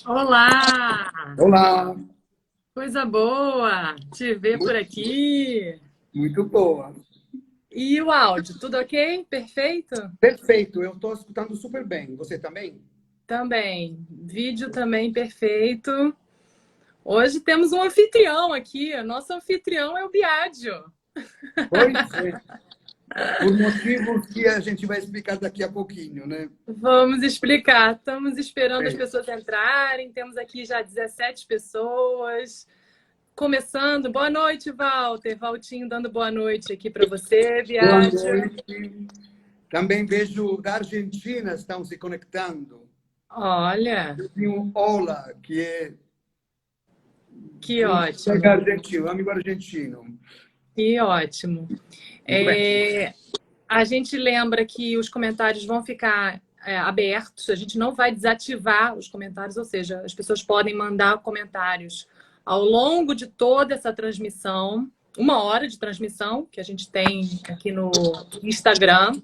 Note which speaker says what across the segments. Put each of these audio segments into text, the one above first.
Speaker 1: Olá!
Speaker 2: Olá,
Speaker 1: Coisa boa te ver por aqui.
Speaker 2: muito boa.
Speaker 1: E o áudio, tudo ok? Perfeito?
Speaker 2: Perfeito, eu estou escutando super bem. Você também?
Speaker 1: Também. Vídeo também perfeito. Hoje temos um anfitrião aqui. O nosso anfitrião é o Biagio.
Speaker 2: Pois é, por motivos que a gente vai explicar daqui a pouquinho, né?
Speaker 1: Vamos explicar. Estamos esperando as
Speaker 2: É.
Speaker 1: pessoas entrarem. Temos aqui já 17 pessoas. Começando. Boa noite, Walter. Valtinho dando boa noite aqui para você,
Speaker 2: Boa
Speaker 1: Biagio.
Speaker 2: noite. Também vejo da Argentina estão se conectando.
Speaker 1: Olha,
Speaker 2: Eu tenho um Ola, que é
Speaker 1: que
Speaker 2: um colega
Speaker 1: ótimo.
Speaker 2: argentino, um amigo argentino.
Speaker 1: Que ótimo.
Speaker 2: Muito bem.
Speaker 1: A gente lembra que os comentários vão ficar abertos, a gente não vai desativar os comentários, ou seja, as pessoas podem mandar comentários ao longo de toda essa transmissão, 1 hora de transmissão que a gente tem aqui no Instagram.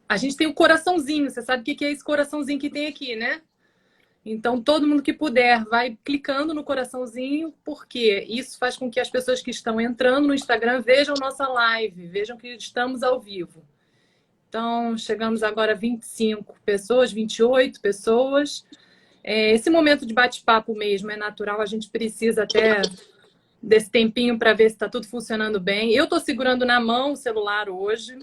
Speaker 1: A gente tem o coraçãozinho, você sabe o que é esse coraçãozinho que tem aqui, né? Então, todo mundo que puder, vai clicando no coraçãozinho, porque isso faz com que as pessoas que estão entrando no Instagram vejam nossa live, vejam que estamos ao vivo. Então, chegamos agora a 25 pessoas, 28 pessoas. Esse momento de bate-papo mesmo é natural, a gente precisa até desse tempinho para ver se está tudo funcionando bem. Eu estou segurando na mão o celular hoje.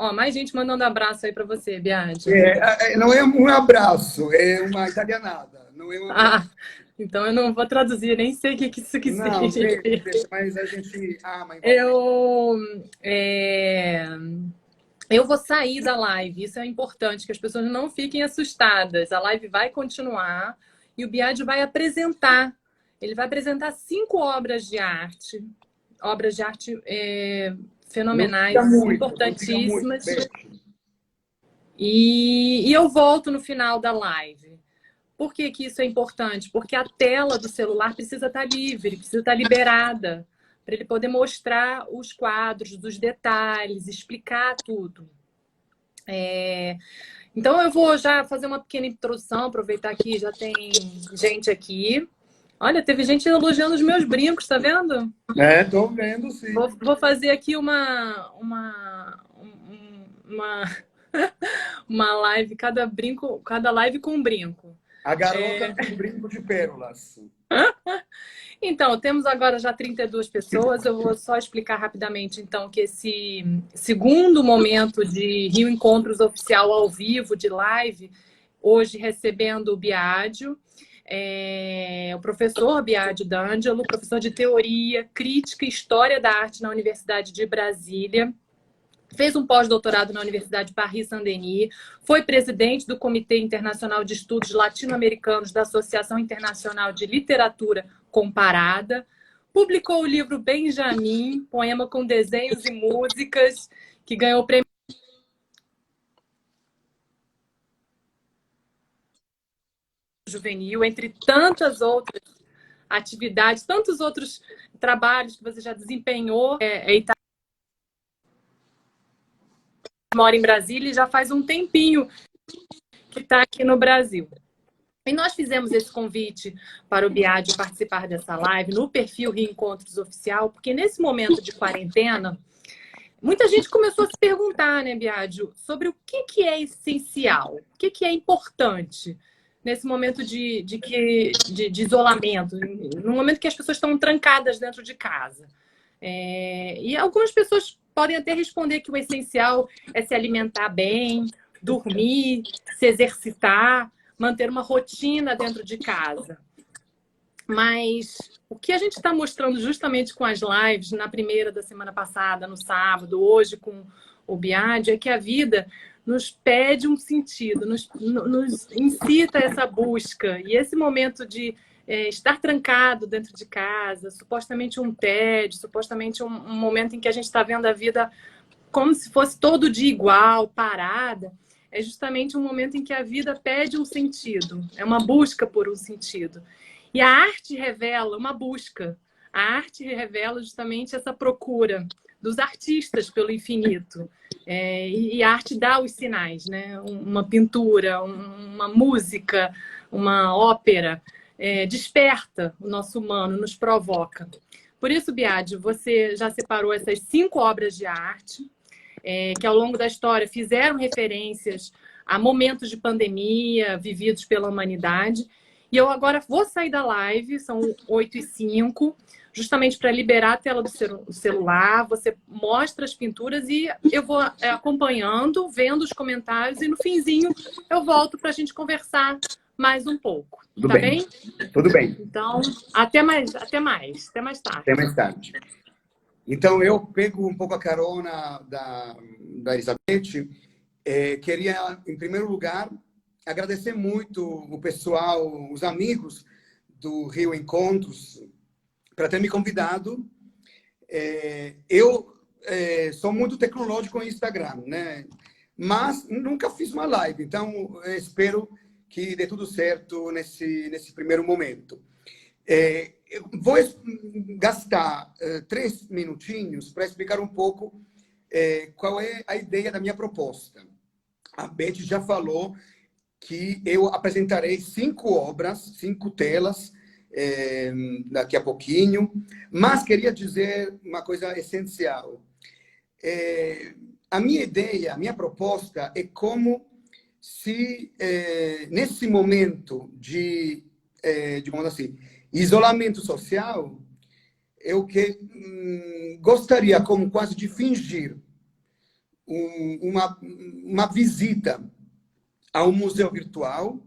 Speaker 1: Ó, mais gente mandando abraço aí para você, Biagi.
Speaker 2: Não é um abraço, é uma italianada. Não é um
Speaker 1: Ah,
Speaker 2: abraço.
Speaker 1: então eu não vou traduzir, nem sei o que isso que
Speaker 2: Não,
Speaker 1: significa.
Speaker 2: mas a gente ama igualmente.
Speaker 1: Eu, é, eu vou sair da live, isso é importante, que as pessoas não fiquem assustadas. A live vai continuar e o Biagio vai apresentar. Ele vai apresentar 5 obras de arte
Speaker 2: Não diga
Speaker 1: fenomenais,
Speaker 2: muito, não diga muito.
Speaker 1: importantíssimas. E eu volto no final da live. Por que que isso é importante? Porque a tela do celular precisa estar livre, precisa estar liberada, para ele poder mostrar os quadros, os detalhes, explicar tudo. Então, eu vou já fazer uma pequena introdução, aproveitar que já tem gente aqui. Olha, teve gente elogiando os meus brincos, tá vendo?
Speaker 2: Tô vendo, sim.
Speaker 1: Vou fazer aqui uma, uma live, cada live com um brinco.
Speaker 2: A garota com brinco de pérolas.
Speaker 1: Então, temos agora já 32 pessoas. Eu vou só explicar rapidamente, então, que esse segundo momento de Rio Encontros Oficial ao vivo, de live, hoje recebendo o Biagio, o professor Biagio D'Angelo, professor de Teoria, Crítica e História da Arte na Universidade de Brasília. Fez um pós-doutorado na Universidade Paris-Saint-Denis, foi presidente do Comitê Internacional de Estudos Latino-Americanos da Associação Internacional de Literatura Comparada, publicou o livro Benjamin, poema com desenhos e músicas, que ganhou o prêmio juvenil, entre tantas outras atividades, tantos outros trabalhos que você já desempenhou. Mora em Brasília e já faz um tempinho que está aqui no Brasil. E nós fizemos esse convite para o Biagio participar dessa live no perfil Reencontros Oficial, porque nesse momento de quarentena, muita gente começou a se perguntar, né, Biagio, sobre o que é essencial, o que é importante nesse momento de isolamento, no momento que as pessoas estão trancadas dentro de casa. E algumas pessoas podem até responder que o essencial é se alimentar bem, dormir, se exercitar, manter uma rotina dentro de casa. Mas o que a gente está mostrando justamente com as lives, na primeira da semana passada, no sábado, hoje com o Biagio, é que a vida nos pede um sentido, nos incita a essa busca. E esse momento de estar trancado dentro de casa, supostamente um tédio, supostamente um momento em que a gente está vendo a vida como se fosse todo dia igual, parada, é justamente um momento em que a vida pede um sentido, é uma busca por um sentido. E a arte revela uma busca. A arte revela justamente essa procura dos artistas pelo infinito. E a arte dá os sinais, né? Uma pintura, uma música, uma ópera, desperta o nosso humano, nos provoca. Por isso, Biade, você já separou essas 5 obras de arte, que ao longo da história fizeram referências a momentos de pandemia vividos pela humanidade. E eu agora vou sair da live, são 8h05, justamente para liberar a tela do celular. Você mostra as pinturas e eu vou acompanhando, vendo os comentários, e no finzinho eu volto para a gente conversar mais um pouco.
Speaker 2: Tudo
Speaker 1: tá
Speaker 2: bem? Tudo bem.
Speaker 1: Então, até mais tarde.
Speaker 2: Até mais tarde. Então, eu pego um pouco a carona da Elizabeth. Queria, em primeiro lugar, agradecer muito o pessoal, os amigos do Rio Encontros, para ter me convidado. Eu sou muito tecnológico no Instagram, né? Mas nunca fiz uma live, então espero que dê tudo certo nesse primeiro momento. Eu vou gastar 3 minutinhos para explicar um pouco qual é a ideia da minha proposta. A Beth já falou que eu apresentarei 5 obras, 5 telas, daqui a pouquinho, mas queria dizer uma coisa essencial. A minha ideia, a minha proposta é como se, nesse momento digamos assim, isolamento social, eu gostaria como quase de fingir uma visita a um museu virtual.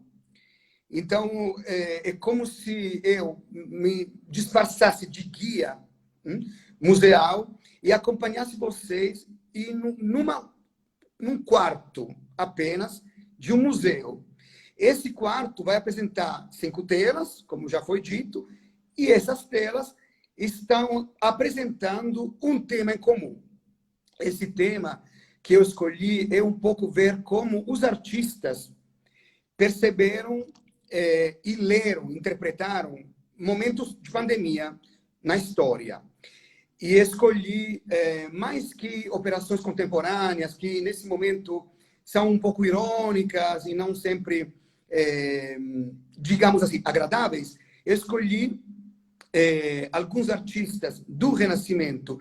Speaker 2: Então, é como se eu me disfarçasse de guia museal e acompanhasse vocês num quarto apenas de um museu. Esse quarto vai apresentar 5 telas, como já foi dito, e essas telas estão apresentando um tema em comum. Esse tema que eu escolhi é um pouco ver como os artistas perceberam e leram, interpretaram momentos de pandemia na história. E escolhi, mais que operações contemporâneas, que nesse momento são um pouco irônicas e não sempre, digamos assim, agradáveis, escolhi alguns artistas do Renascimento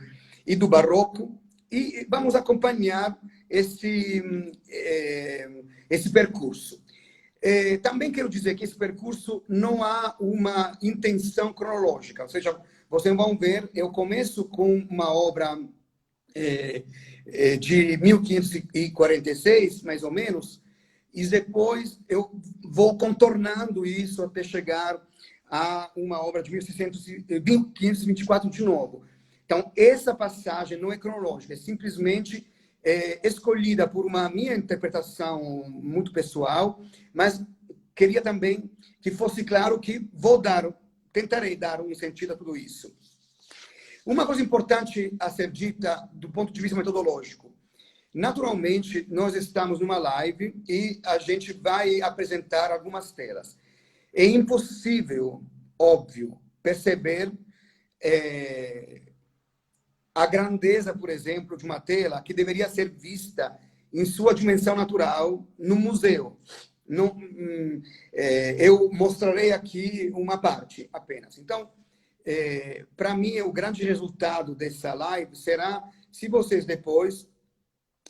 Speaker 2: e do Barroco e vamos acompanhar esse percurso. Também quero dizer que esse percurso não há uma intenção cronológica, ou seja, vocês vão ver, eu começo com uma obra de 1546, mais ou menos, e depois eu vou contornando isso até chegar a uma obra de 1524 de novo. Então, essa passagem não é cronológica, é simplesmente escolhida por uma minha interpretação muito pessoal, mas queria também que fosse claro que tentarei dar um sentido a tudo isso. Uma coisa importante a ser dita do ponto de vista metodológico. Naturalmente, nós estamos numa live e a gente vai apresentar algumas telas. É impossível, óbvio, perceber a grandeza, por exemplo, de uma tela que deveria ser vista em sua dimensão natural no museu. Eu mostrarei aqui uma parte apenas. Então, para mim, o grande resultado dessa live será se vocês depois,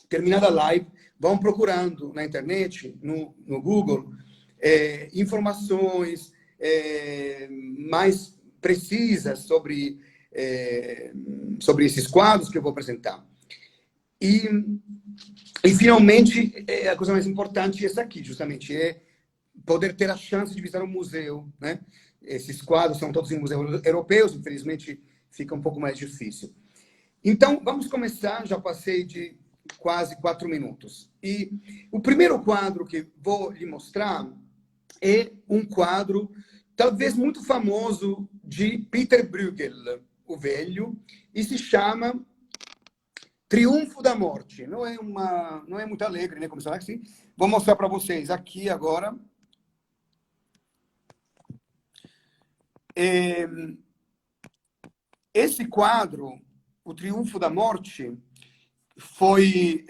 Speaker 2: terminada a live, vão procurando na internet, no Google, informações mais precisas sobre esses quadros que eu vou apresentar. E finalmente, a coisa mais importante é essa aqui, justamente, é poder ter a chance de visitar um museu, né? Esses quadros são todos em museus europeus, infelizmente fica um pouco mais difícil. Então, vamos começar, já passei de quase 4 minutos. E o primeiro quadro que vou lhe mostrar é um quadro talvez muito famoso de Peter Bruegel, o velho, e se chama Triunfo da Morte. Não é muito alegre, né? Começar assim. Vou mostrar para vocês aqui agora. Esse quadro, O Triunfo da Morte, foi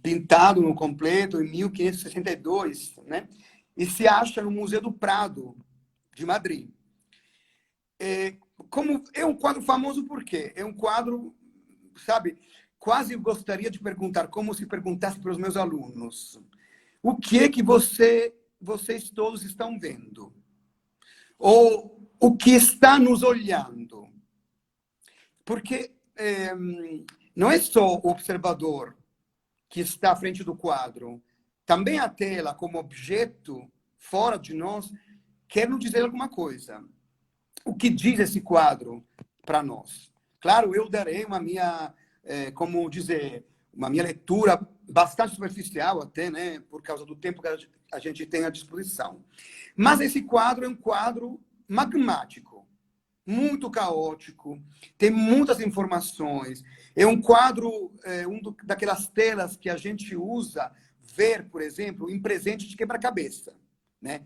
Speaker 2: pintado no completo em 1562, né? E se acha no Museu do Prado, de Madrid. Como é um quadro famoso por quê? É um quadro, sabe, quase gostaria de perguntar, como se perguntasse para os meus alunos, o que é que vocês todos estão vendo? Ou o que está nos olhando? Porque não é só o observador que está à frente do quadro, também a tela, como objeto fora de nós, quer nos dizer alguma coisa. O que diz esse quadro para nós? Claro, eu darei uma minha, como dizer, uma minha leitura bastante superficial até, né, por causa do tempo que a gente tem à disposição. Mas esse quadro é um quadro magmático, muito caótico, tem muitas informações. É um quadro, daquelas telas que a gente usa ver, por exemplo, em presente de quebra-cabeça, né?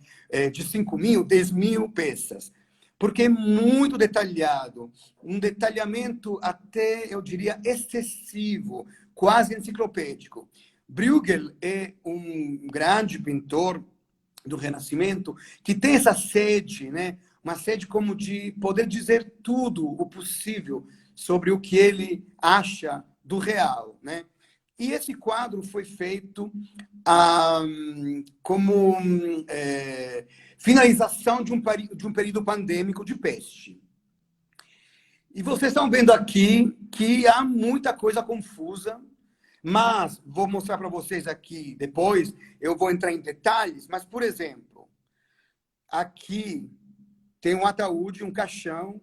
Speaker 2: De 5.000, 10.000 peças. Porque é muito detalhado, um detalhamento até, eu diria, excessivo, quase enciclopédico. Bruegel é um grande pintor do Renascimento que tem essa sede, né? Uma sede como de poder dizer tudo o possível sobre o que ele acha do real, né? E esse quadro foi feito como finalização de um período pandêmico de peste. E vocês estão vendo aqui que há muita coisa confusa, mas vou mostrar para vocês aqui depois, eu vou entrar em detalhes, mas, por exemplo, aqui tem um ataúde, um caixão,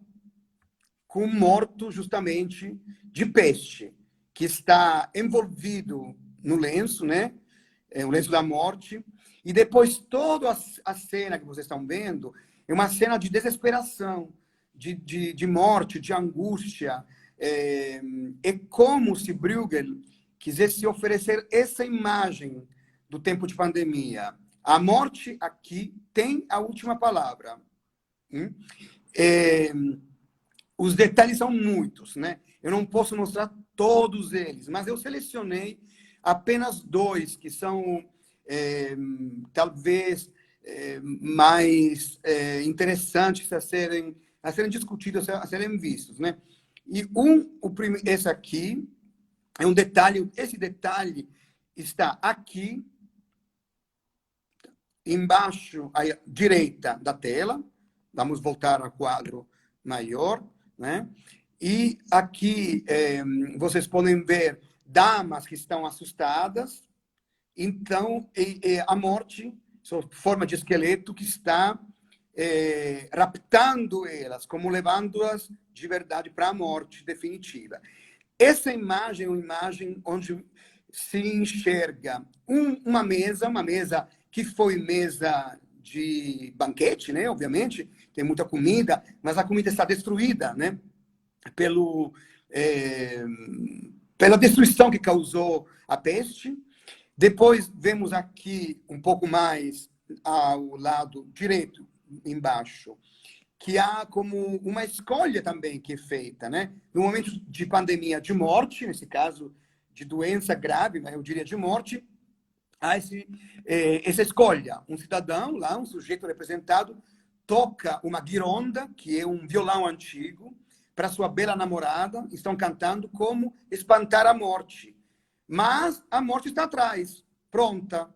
Speaker 2: com um morto justamente de peste, que está envolvido no lenço, né? O lenço da morte. E depois toda a cena que vocês estão vendo é uma cena de desesperação, de morte, de angústia. É como se Bruegel quisesse oferecer essa imagem do tempo de pandemia. A morte aqui tem a última palavra. Os detalhes são muitos, né? Eu não posso mostrar todos eles, mas eu selecionei apenas dois que são talvez mais interessantes a serem discutidos, a serem vistos, né? E esse aqui é um detalhe. Esse detalhe está aqui embaixo à direita da tela. Vamos voltar ao quadro maior, né? E aqui vocês podem ver damas que estão assustadas. Então, a morte, sob forma de esqueleto, que está raptando elas, como levando-as de verdade para a morte definitiva. Essa imagem é uma imagem onde se enxerga uma mesa que foi mesa de banquete, né? Obviamente, tem muita comida, mas a comida está destruída, né? Pela destruição que causou a peste. Depois vemos aqui um pouco mais ao lado direito, embaixo, que há como uma escolha também que é feita, né? No momento de pandemia, de morte, nesse caso de doença grave, né? Eu diria de morte, há essa escolha. Um cidadão lá, um sujeito representado, toca uma guironda, que é um violão antigo, para sua bela namorada, estão cantando como espantar a morte. Mas a morte está atrás, pronta,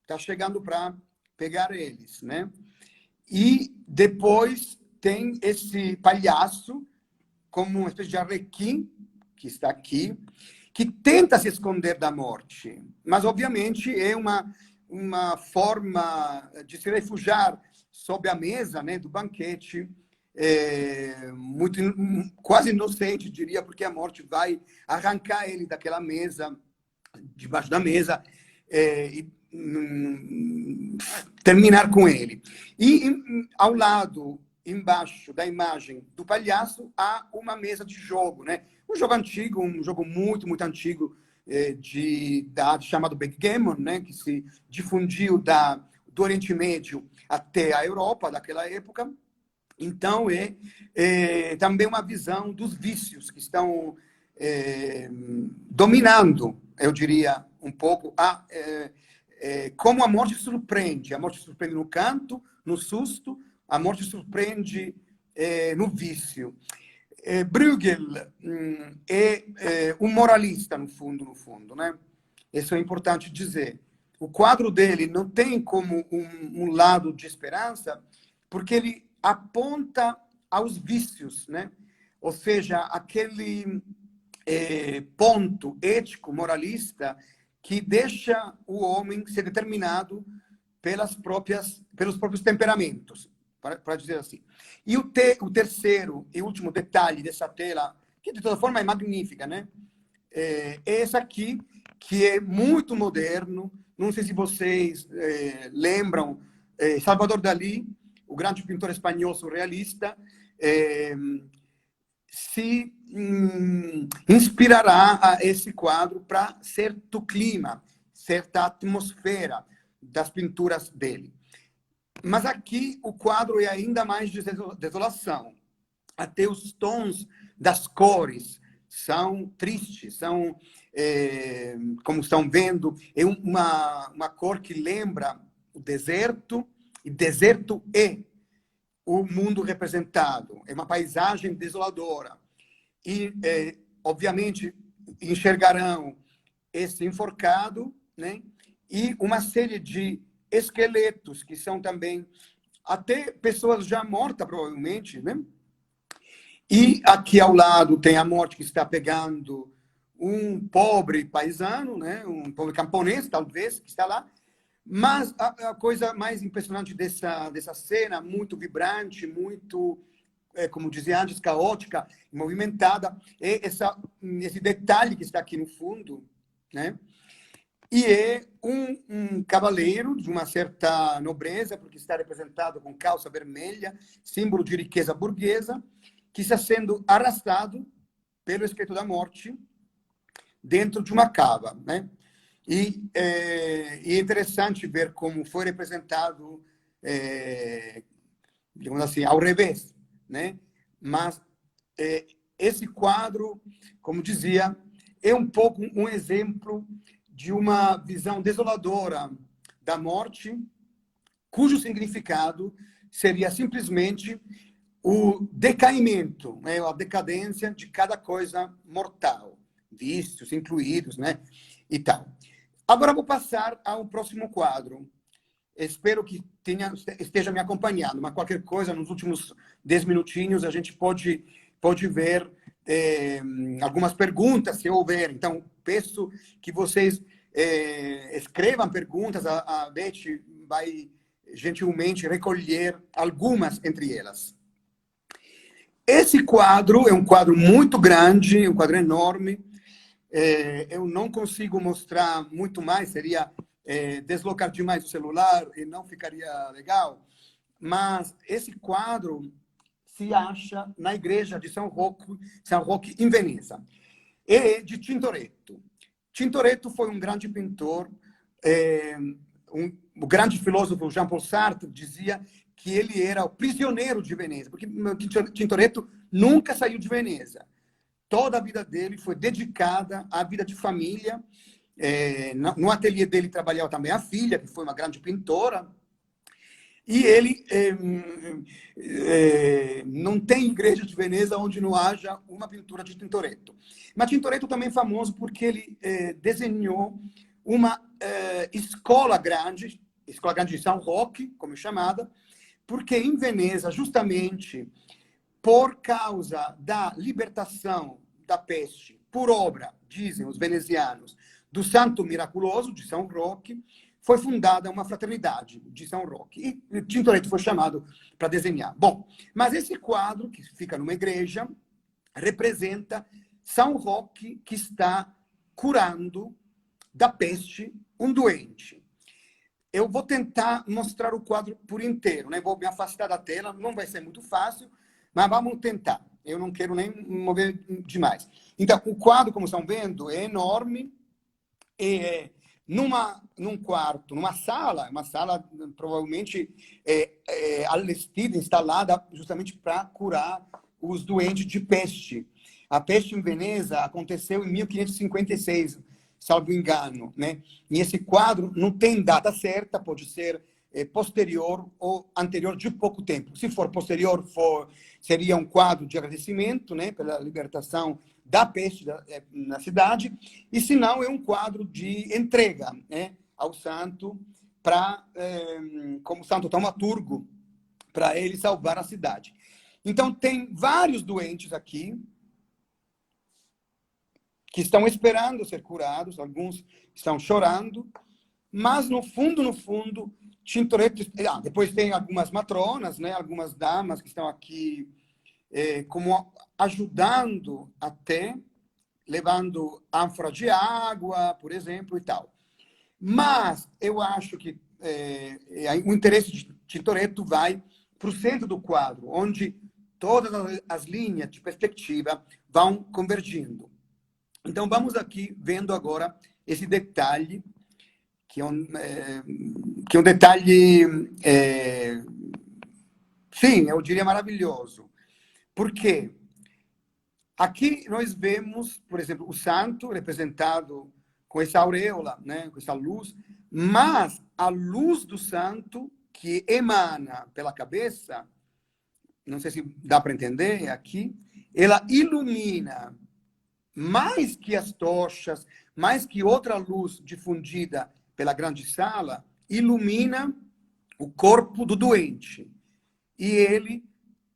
Speaker 2: está chegando para pegar eles, né? E depois tem esse palhaço, como uma espécie de arlequim, que está aqui, que tenta se esconder da morte. Mas, obviamente, é uma forma de se refugiar sob a mesa, né, do banquete, quase inocente, diria, porque a morte vai arrancar ele daquela mesa, debaixo da mesa, e terminar com ele. E ao lado, embaixo da imagem do palhaço, há uma mesa de jogo, né? Um jogo antigo, um jogo muito, muito antigo, chamado backgammon, né? Que se difundiu do Oriente Médio até a Europa daquela época. Então, é também uma visão dos vícios que estão dominando, eu diria, um pouco como a morte surpreende. A morte surpreende no canto, no susto, a morte surpreende no vício. Bruegel é um moralista, no fundo, né? Isso é importante dizer. O quadro dele não tem como um lado de esperança, porque ele aponta aos vícios, né? Ou seja, aquele ponto ético, moralista, que deixa o homem ser determinado pelos próprios temperamentos, para dizer assim. E o terceiro e último detalhe dessa tela, que de toda forma é magnífica, né? É esse aqui, que é muito moderno. Não sei se vocês lembram, Salvador Dalí, o grande pintor espanhol surrealista, se inspirará a esse quadro para certo clima, certa atmosfera das pinturas dele. Mas aqui o quadro é ainda mais de desolação. Até os tons das cores são tristes, são, como estão vendo, é uma cor que lembra o deserto, e deserto é o mundo representado. É uma paisagem desoladora. E, obviamente, enxergarão esse enforcado, né? E uma série de esqueletos, que são também até pessoas já mortas, provavelmente, né? E aqui ao lado tem a morte que está pegando um pobre paisano, né? Um pobre camponês, talvez, que está lá. Mas a coisa mais impressionante dessa cena, muito vibrante, muito, como dizia antes, caótica, movimentada, é esse detalhe que está aqui no fundo, né? E é um cavaleiro de uma certa nobreza, porque está representado com calça vermelha, símbolo de riqueza burguesa, que está sendo arrastado pelo espírito da morte dentro de uma cava, né? E é interessante ver como foi representado, digamos assim, ao revés, né? Mas esse quadro, como dizia, é um pouco um exemplo de uma visão desoladora da morte, cujo significado seria simplesmente o decaimento, né? A decadência de cada coisa mortal, vícios incluídos, né? E tal. Agora vou passar ao próximo quadro. Espero que esteja me acompanhando, mas qualquer coisa, nos últimos 10 minutinhos, a gente pode ver algumas perguntas, se houver. Então, peço que vocês escrevam perguntas, a Beth vai gentilmente recolher algumas entre elas. Esse quadro é um quadro muito grande, um quadro enorme. Eu não consigo mostrar muito mais, seria deslocar demais o celular e não ficaria legal. Mas esse quadro se acha na igreja de São Roque em Veneza. É de Tintoretto. Tintoretto foi um grande pintor. O grande filósofo Jean-Paul Sartre dizia que ele era o prisioneiro de Veneza, porque Tintoretto nunca saiu de Veneza. Toda a vida dele foi dedicada à vida de família. No ateliê dele trabalhava também a filha, que foi uma grande pintora. E ele não tem igreja de Veneza onde não haja uma pintura de Tintoretto. Mas Tintoretto também é famoso porque ele desenhou uma escola grande de São Roque, como é chamada, porque em Veneza, justamente por causa da libertação da peste, por obra, dizem os venezianos, do Santo Miraculoso de São Roque, foi fundada uma fraternidade de São Roque. E Tintoretto foi chamado para desenhar. Bom, mas esse quadro, que fica numa igreja, representa São Roque que está curando da peste um doente. Eu vou tentar mostrar o quadro por inteiro, né? Vou me afastar da tela, não vai ser muito fácil, mas vamos tentar. Eu não quero nem mover demais. Então, o quadro, como estão vendo, é enorme. Num quarto, uma sala provavelmente allestida, instalada justamente para curar os doentes de peste. A peste em Veneza aconteceu em 1556, salvo engano, né? E esse quadro não tem data certa, pode ser posterior ou anterior de pouco tempo. Se for posterior, seria um quadro de agradecimento, né, pela libertação da peste na cidade, e se não, é um quadro de entrega, né, ao santo, como santo taumaturgo, para ele salvar a cidade. Então, tem vários doentes aqui que estão esperando ser curados, alguns estão chorando, mas, no fundo, Tintoretto... depois tem algumas matronas, né, algumas damas que estão aqui como ajudando até, levando ânfora de água, por exemplo, e tal. Mas eu acho que o interesse de Tintoretto vai para o centro do quadro, onde todas as linhas de perspectiva vão convergindo. Então, vamos aqui vendo agora esse detalhe, que é um detalhe, sim, eu diria maravilhoso. Por quê? Aqui nós vemos, por exemplo, o santo representado com essa auréola, né, com essa luz, mas a luz do santo que emana pela cabeça, não sei se dá para entender aqui, ela ilumina mais que as tochas, mais que outra luz difundida pela grande sala, ilumina o corpo do doente. E ele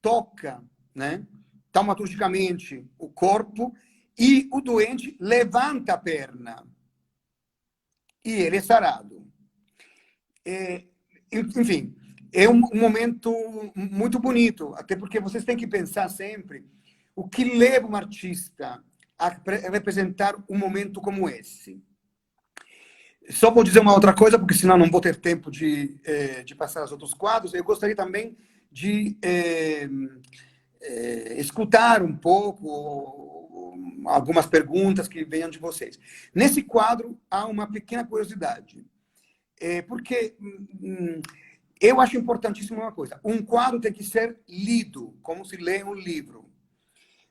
Speaker 2: toca, né, taumaturgicamente o corpo, e o doente levanta a perna. E ele é sarado. Enfim, é um momento muito bonito, até porque vocês têm que pensar sempre o que leva um artista a representar um momento como esse. Só vou dizer uma outra coisa, porque senão não vou ter tempo de passar os outros quadros. Eu gostaria também de escutar um pouco algumas perguntas que venham de vocês. Nesse quadro, há uma pequena curiosidade. Porque eu acho importantíssimo uma coisa. Um quadro tem que ser lido, como se lê um livro.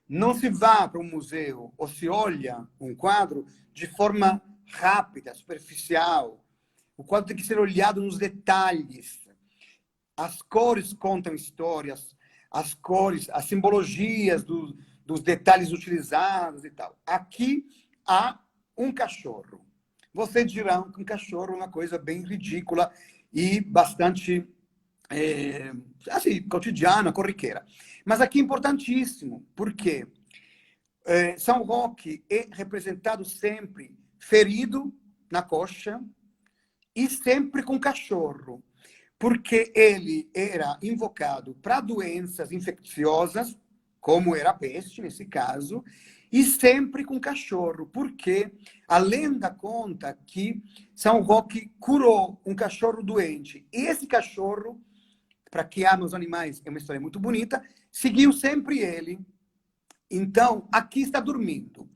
Speaker 2: Não se vá para um museu ou se olha um quadro de forma rápida, superficial. O quadro tem que ser olhado nos detalhes. As cores contam histórias, as cores, as simbologias dos detalhes utilizados e tal. Aqui há um cachorro. Vocês dirão que um cachorro é uma coisa bem ridícula e bastante assim, cotidiana, corriqueira. Mas aqui é importantíssimo, porque São Roque é representado sempre ferido na coxa e sempre com cachorro, porque ele era invocado para doenças infecciosas, como era a peste, nesse caso, e sempre com cachorro, porque a lenda conta que São Roque curou um cachorro doente. E esse cachorro, para quem ama os animais, é uma história muito bonita, seguiu sempre ele. Então, aqui está dormindo.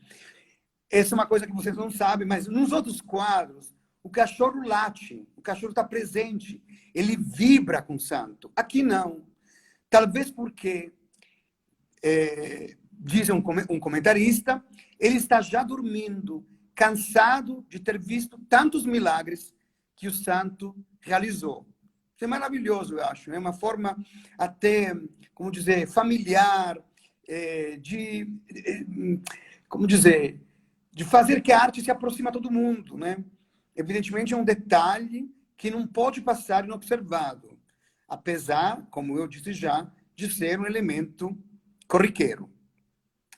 Speaker 2: Essa é uma coisa que vocês não sabem, mas nos outros quadros, o cachorro late, o cachorro está presente, ele vibra com o santo. Aqui não. Talvez porque, diz um comentarista, ele está já dormindo, cansado de ter visto tantos milagres que o santo realizou. Isso é maravilhoso, eu acho. É uma forma até, como dizer, familiar, como dizer, de fazer que a arte se aproxime a todo mundo, né? Evidentemente, é um detalhe que não pode passar inobservado, apesar, como eu disse já, de ser um elemento corriqueiro,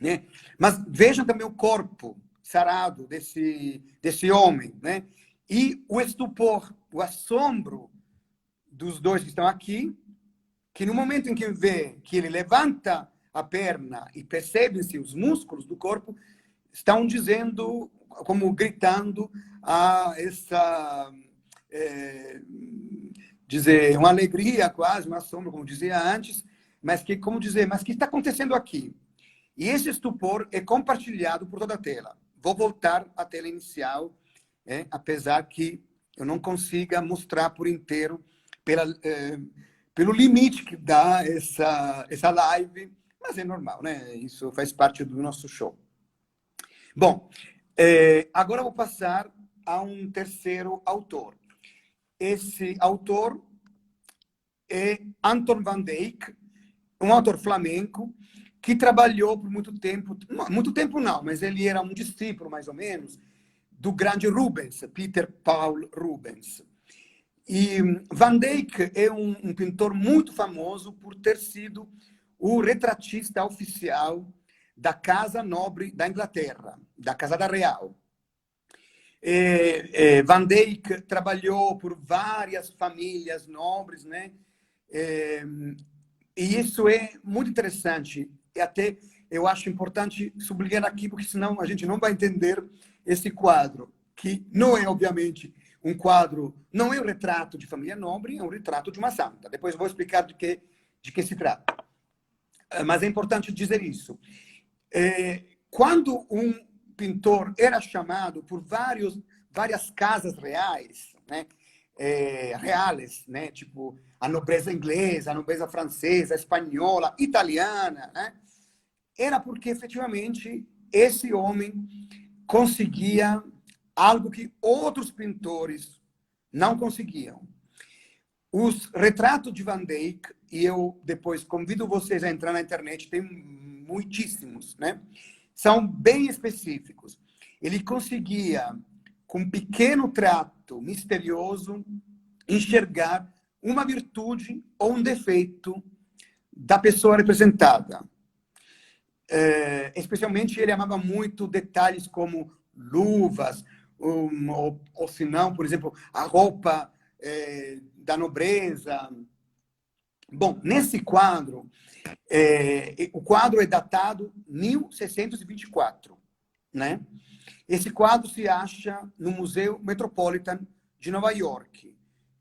Speaker 2: né? Mas vejam também o corpo sarado desse homem, né? E o estupor, o assombro dos dois que estão aqui, que no momento em que vê que ele levanta a perna e percebem-se os músculos do corpo, estão dizendo, como gritando, dizer, uma alegria quase, uma sombra, como dizia antes, mas que, como dizer, mas o que está acontecendo aqui? E esse estupor é compartilhado por toda a tela. Vou voltar à tela inicial, apesar que eu não consiga mostrar por inteiro pelo limite que dá essa live, mas é normal, né? Isso faz parte do nosso show. Bom, agora eu vou passar a um terceiro autor. Esse autor é Anton van Dyck, um autor flamenco que trabalhou por muito tempo não, mas ele era um discípulo, mais ou menos, do grande Rubens, Peter Paul Rubens. E Van Dyck é um pintor muito famoso por ter sido o retratista oficial da Casa Nobre da Inglaterra, da Casa da Real. Van Dyck trabalhou por várias famílias nobres, né? E isso é muito interessante. E até eu acho importante sublinhar aqui, porque senão a gente não vai entender esse quadro, que não é, obviamente, um quadro, não é um retrato de família nobre, é um retrato de uma santa. Depois eu vou explicar de que se trata. Mas é importante dizer isso. Quando um pintor era chamado por várias casas reais, né? Reales, né? Tipo a nobreza inglesa, a nobreza francesa, espanhola, italiana, né? Era porque, efetivamente, esse homem conseguia algo que outros pintores não conseguiam. Os retratos de Van Dyck, e eu depois convido vocês a entrar na internet, tem muitíssimos, né? São bem específicos. Ele conseguia, com um pequeno trato misterioso, enxergar uma virtude ou um defeito da pessoa representada. Especialmente, ele amava muito detalhes como luvas, ou se não, por exemplo, a roupa da nobreza. Bom, nesse quadro, o quadro é datado 1624, né? Esse quadro se acha no Museu Metropolitan de Nova York.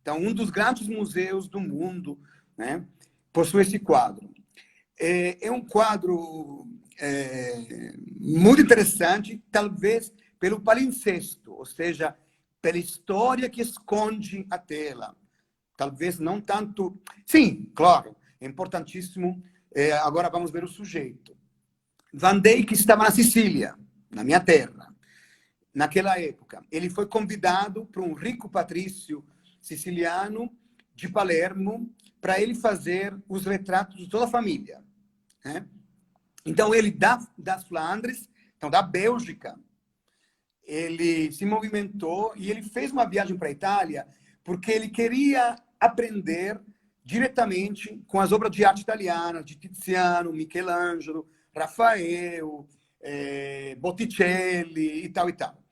Speaker 2: Então, um dos grandes museus do mundo, né, possui esse quadro. É um quadro muito interessante, talvez pelo palimpsesto, ou seja, pela história que esconde a tela. Talvez não tanto... Sim, claro, é importantíssimo. Agora vamos ver o sujeito. Van Dyck estava na Sicília, na minha terra, naquela época. Ele foi convidado por um rico patrício siciliano de Palermo para ele fazer os retratos de toda a família, né? Então, ele das Flandres, então da Bélgica, ele se movimentou e ele fez uma viagem para a Itália porque ele queria aprender diretamente com as obras de arte italiana, de Tiziano, Michelangelo, Rafael, Botticelli e tal e tal.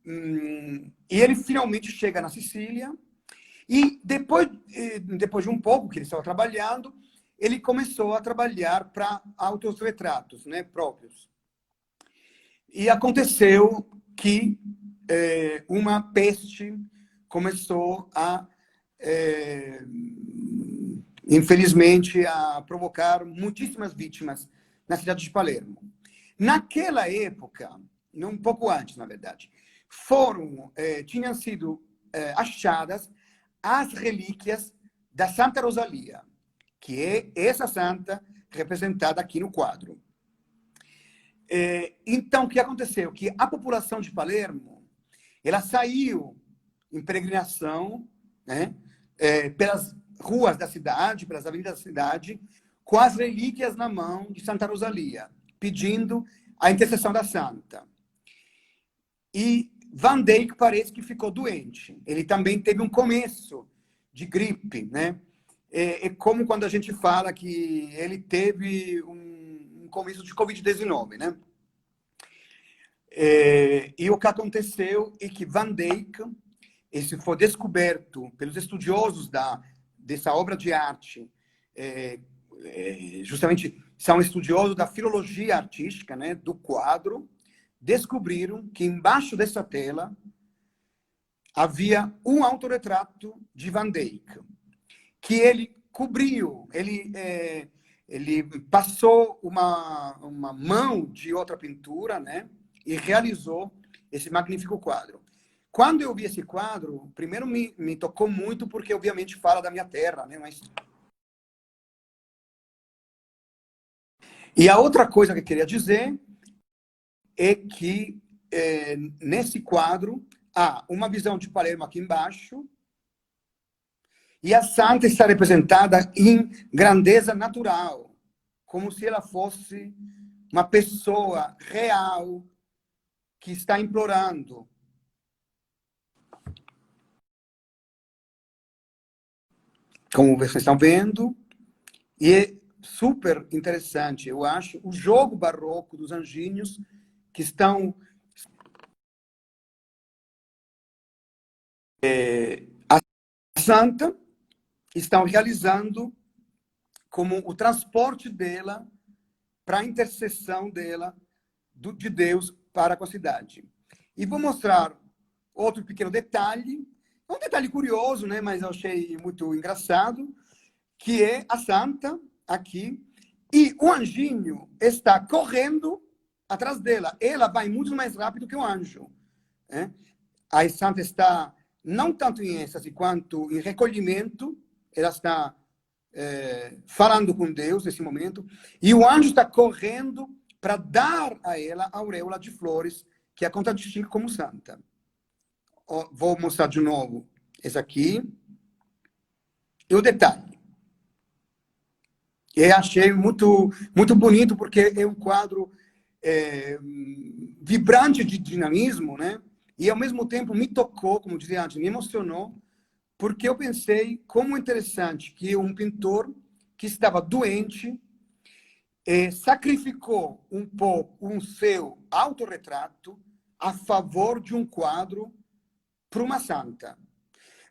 Speaker 2: E ele finalmente chega na Sicília e depois de um pouco que ele estava trabalhando, ele começou a trabalhar para autorretratos, né, próprios. E aconteceu que uma peste começou a, infelizmente, a provocar muitíssimas vítimas na cidade de Palermo. Naquela época, um pouco antes, na verdade, tinham sido achadas as relíquias da Santa Rosalia, que é essa santa representada aqui no quadro. Então, o que aconteceu? Que a população de Palermo, ela saiu em peregrinação, né, pelas ruas da cidade, pelas avenidas da cidade, com as relíquias na mão de Santa Rosalia, pedindo a intercessão da santa. E Van Dyck parece que ficou doente. Ele também teve um começo de gripe, né? É como quando a gente fala que ele teve um começo de Covid-19, né? E o que aconteceu é que Van Dyck, esse foi descoberto pelos estudiosos dessa obra de arte, justamente são estudiosos da filologia artística, né, do quadro, descobriram que embaixo dessa tela havia um autorretrato de Van Dyck, que ele cobriu, ele passou uma mão de outra pintura, né, e realizou esse magnífico quadro. Quando eu vi esse quadro, primeiro me tocou muito, porque obviamente fala da minha terra, né, mas E a outra coisa que eu queria dizer é que nesse quadro há uma visão de Palermo aqui embaixo e a santa está representada em grandeza natural, como se ela fosse uma pessoa real que está implorando. Como vocês estão vendo, e é super interessante, eu acho, o jogo barroco dos anjinhos que estão... a santa estão realizando como o transporte dela para a intercessão dela, de Deus para com a cidade. E vou mostrar outro pequeno detalhe, um detalhe curioso, né, mas eu achei muito engraçado, que é a santa aqui, e o anjinho está correndo atrás dela. Ela vai muito mais rápido que o anjo. Né? A santa está não tanto em êxtase quanto em recolhimento, ela está falando com Deus nesse momento, e o anjo está correndo para dar a ela a auréola de flores, que a contradistingue como santa. Vou mostrar de novo esse aqui. E o detalhe. Eu achei muito, muito bonito, porque é um quadro vibrante de dinamismo, né? E, ao mesmo tempo, me tocou, como dizia antes, me emocionou, porque eu pensei como interessante que um pintor que estava doente sacrificou um pouco o seu autorretrato a favor de um quadro para uma santa.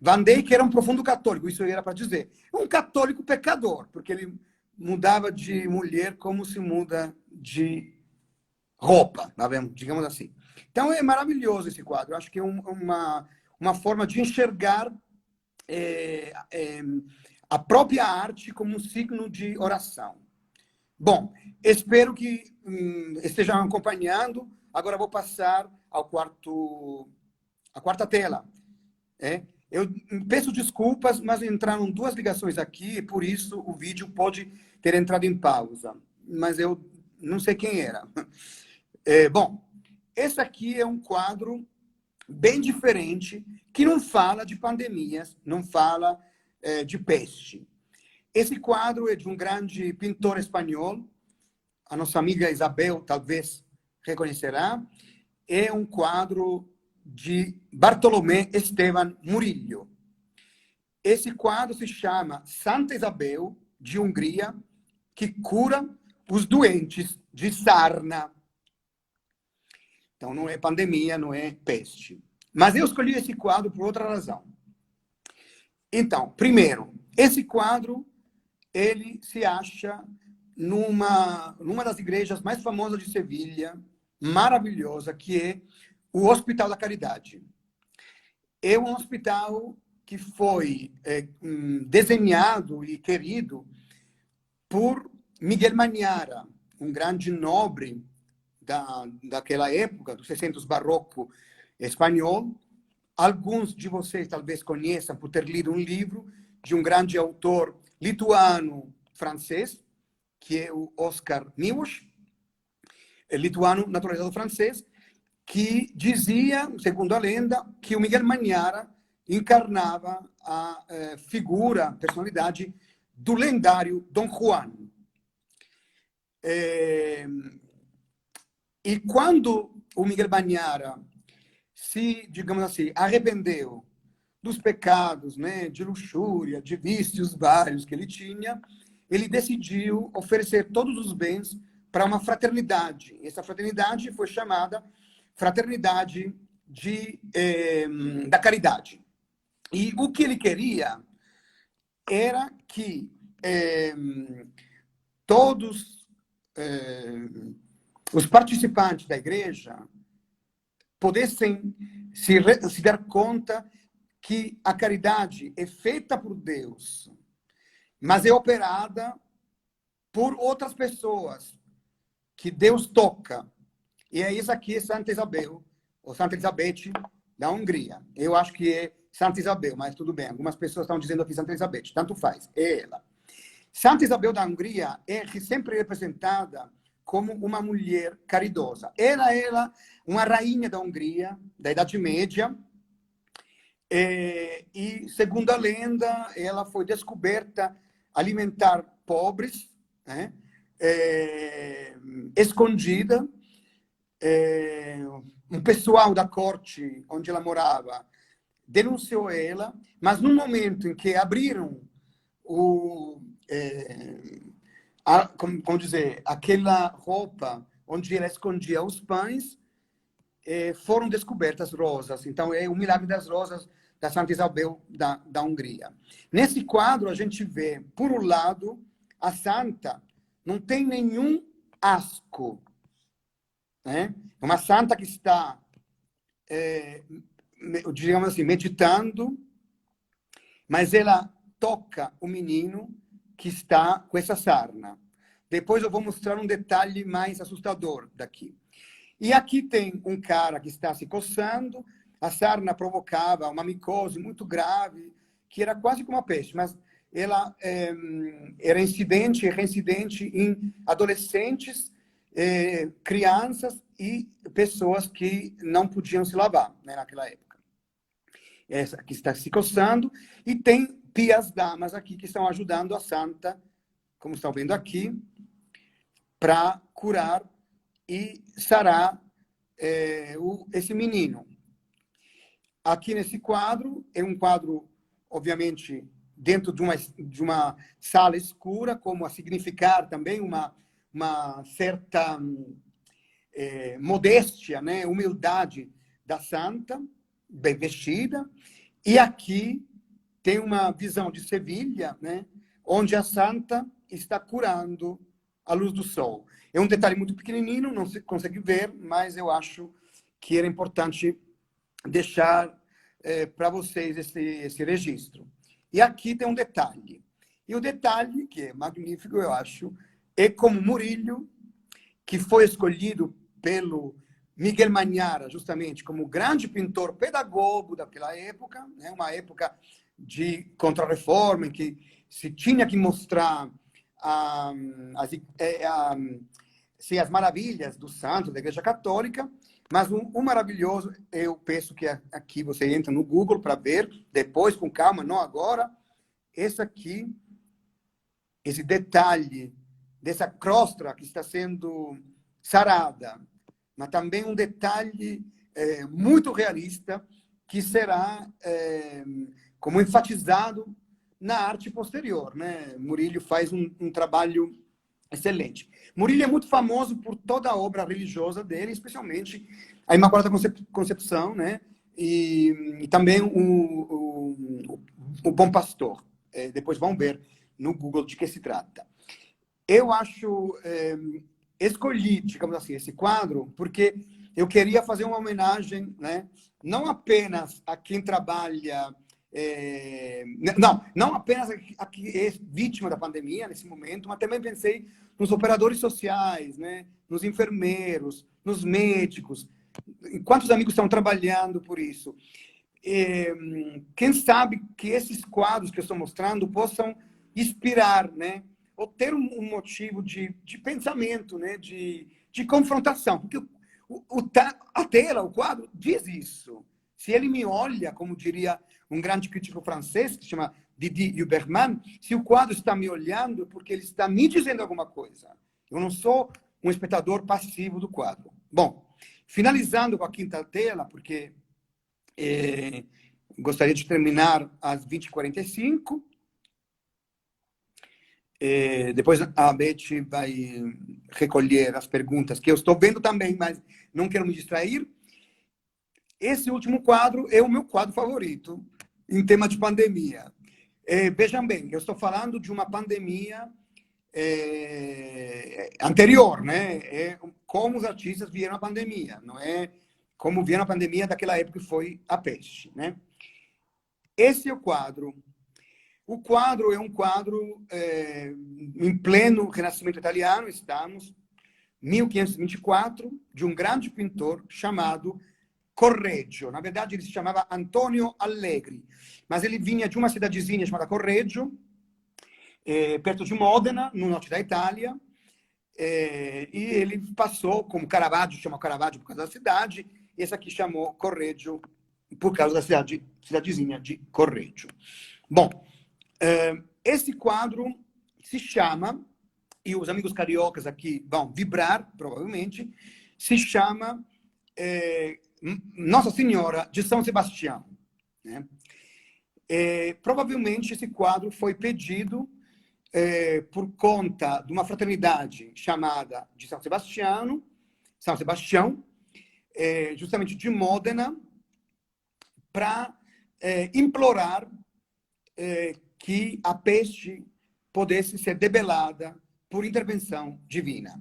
Speaker 2: Van Dyck era um profundo católico, isso era para dizer. Um católico pecador, porque ele mudava de mulher como se muda de roupa, digamos assim. Então é maravilhoso esse quadro. Eu acho que é uma forma de enxergar a própria arte como um signo de oração. Bom, espero que estejam acompanhando. Agora vou passar à quarta tela. Eu peço desculpas, mas entraram 2 ligações aqui, e por isso o vídeo pode ter entrado em pausa. Mas eu não sei quem era. Bom, esse aqui é um quadro bem diferente, que não fala de pandemias, não fala de peste. Esse quadro é de um grande pintor espanhol, a nossa amiga Isabel talvez reconhecerá. É um quadro de Bartolomé Esteban Murillo. Esse quadro se chama Santa Isabel, de Hungria, que cura os doentes de sarna. Então, não é pandemia, não é peste. Mas eu escolhi esse quadro por outra razão. Então, primeiro, esse quadro, ele se acha numa das igrejas mais famosas de Sevilha, maravilhosa, que é o Hospital da Caridade. É um hospital que foi desenhado e querido por Miguel Mañara, um grande nobre daquela época, do 600 barroco espanhol. Alguns de vocês talvez conheçam por ter lido um livro de um grande autor lituano-francês, que é o Oscar Miłosz, lituano naturalizado francês, que dizia, segundo a lenda, que o Miguel Mañara encarnava a figura, a personalidade do lendário Dom Juan. E quando o Miguel Mañara se, digamos assim, arrependeu dos pecados, né, de luxúria, de vícios vários que ele tinha, ele decidiu oferecer todos os bens para uma fraternidade. Essa fraternidade foi chamada Fraternidade da Caridade. E o que ele queria era que todos os participantes da igreja pudessem se dar conta que a caridade é feita por Deus, mas é operada por outras pessoas que Deus toca. E é isso aqui, Santa Isabel, ou Santa Elizabeth da Hungria. Eu acho que é Santa Isabel, mas tudo bem. Algumas pessoas estão dizendo aqui Santa Elizabeth, tanto faz, é ela. Santa Isabel da Hungria é sempre representada como uma mulher caridosa. Ela era uma rainha da Hungria, da Idade Média, e, segundo a lenda, ela foi descoberta alimentar pobres, né? Escondida. Um pessoal da corte onde ela morava denunciou ela, mas no momento em que abriram como dizer, aquela roupa onde ela escondia os pães, foram descobertas rosas. Então, é o milagre das rosas da Santa Isabel da Hungria. Nesse quadro, a gente vê, por um lado, a santa não tem nenhum asco, né? É uma santa que está, digamos assim, meditando, mas ela toca o menino que está com essa sarna. Depois eu vou mostrar um detalhe mais assustador daqui. E aqui tem um cara que está se coçando, a sarna provocava uma micose muito grave, que era quase como uma peste, mas ela era incidente e reincidente em adolescentes, crianças e pessoas que não podiam se lavar, né, naquela época. Essa que está se coçando, e tem pias damas aqui que estão ajudando a santa, como estão vendo aqui, para curar e sarar esse menino. Aqui nesse quadro, é um quadro, obviamente, dentro de uma sala escura, como a significar também uma certa modéstia, né? Humildade da santa, bem vestida. E aqui tem uma visão de Sevilha, né? Onde a santa está curando a luz do sol. É um detalhe muito pequenininho, não se consegue ver, mas eu acho que era importante deixar para vocês esse registro. E aqui tem um detalhe. E o detalhe, que é magnífico, eu acho, é como Murillo, que foi escolhido pelo Miguel Magnara, justamente, como grande pintor pedagogo daquela época, né? Uma época de contra-reforma, em que se tinha que mostrar as maravilhas do santo, da Igreja Católica, mas o maravilhoso, eu penso que aqui você entra no Google para ver, depois, com calma, não agora, esse detalhe dessa crosta que está sendo sarada, mas também um detalhe muito realista, que será como enfatizado na arte posterior, né? Murillo faz um trabalho excelente. Murillo é muito famoso por toda a obra religiosa dele, especialmente a Imaculada Concepção, né? E também o Bom Pastor. Depois vão ver no Google de que se trata. Eu acho, escolhi, digamos assim, esse quadro porque eu queria fazer uma homenagem, né? Não apenas a quem trabalha, não apenas a quem é vítima da pandemia nesse momento, mas também pensei nos operadores sociais, né? Nos enfermeiros, nos médicos, quantos amigos estão trabalhando por isso. Quem sabe que esses quadros que eu estou mostrando possam inspirar, né? Ou ter um motivo de pensamento, né? De confrontação. Porque a tela, o quadro, diz isso. Se ele me olha, como diria um grande crítico francês, que se chama Didier Huberman, se o quadro está me olhando, é porque ele está me dizendo alguma coisa. Eu não sou um espectador passivo do quadro. Bom, finalizando com a quinta tela, porque gostaria de terminar às 20h45. Depois a Beth vai recolher as perguntas que eu estou vendo também, mas não quero me distrair. Esse último quadro é o meu quadro favorito em tema de pandemia. Vejam bem, eu estou falando de uma pandemia anterior, né? Como os artistas viram a pandemia, não é como viram a pandemia daquela época que foi a peste, né? Esse é o quadro. O quadro é um quadro em pleno Renascimento italiano, estamos em 1524, de um grande pintor chamado Correggio. Na verdade, ele se chamava Antonio Allegri, mas ele vinha de uma cidadezinha chamada Correggio, perto de Modena, no norte da Itália. E ele passou como Caravaggio, chama Caravaggio por causa da cidade, e esse aqui chamou Correggio por causa da cidadezinha de Correggio. Bom, esse quadro se chama, e os amigos cariocas aqui vão vibrar, provavelmente, se chama Nossa Senhora de São Sebastião. Né? Provavelmente esse quadro foi pedido por conta de uma fraternidade chamada de São Sebastião, justamente de Modena, para implorar que a peste pudesse ser debelada por intervenção divina.